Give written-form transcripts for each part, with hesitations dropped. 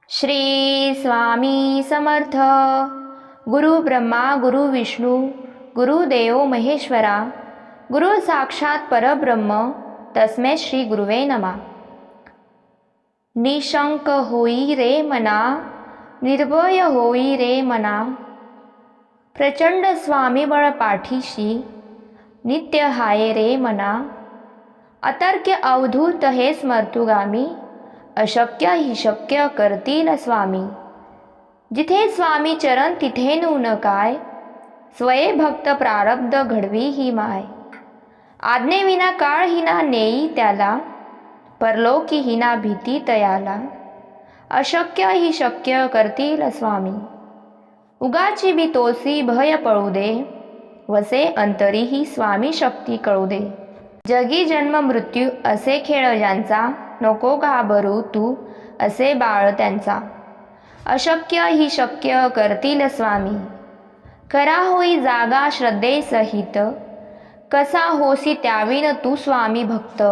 श्री स्वामी समर्थ. गुरु ब्रह्मा गुरु विष्णू गुरुदेव महेश्वरा, गुरु साक्षात परब्रह्म, तस्मै श्री गुरुवे नमः. निशंक होई रे मना, निर्भय होई रे मना, प्रचंड स्वामीबळ पाठीशी, नित्य हाय रे मना. अतर्क्य अवधूत हे स्मर्तुगामी, अशक्य ही शक्य करतील स्वामी. जिथे स्वामी चरण तिथे नून काय, स्वये भक्त प्रारब्ध घडवी ही माय. आज्ञेविना काळ हिना नेई त्याला, परलोकी हिना भीती तयाला. अशक्य ही शक्य करतील स्वामी. उगाची भी तोसी भय पळू दे, वसे अंतरी ही स्वामी शक्ती कळू दे. जगी जन्म मृत्यू असे खेळ ज्यांचा, नको घाबरू तू असे बाळ त्यांचा. अशक्य ही शक्य करतील स्वामी. खरा होई जागा श्रद्धे सहित, कसा होसी त्याविन तू स्वामी भक्त.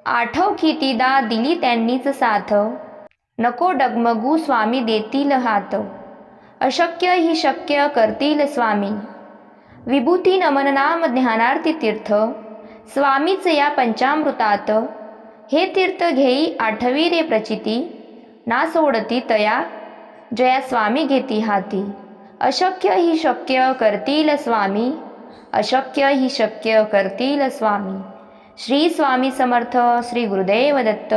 आठव कितीदा दिली त्यांनीच साथ, नको डगमगू स्वामी देतील हात. अशक्य ही शक्य करतील स्वामी. विभूती नमन नाम ध्यानार्थी तीर्थ, स्वामीच या पंचामृतात. हे तीर्थ घेई आठवी रे प्रचिती, ना सोडती तया जया स्वामी घेती हाती. अशक्य ही शक्य करतील स्वामी. अशक्य ही शक्य करतील स्वामी. श्री स्वामी समर्थ. श्री गुरुदेव दत्त.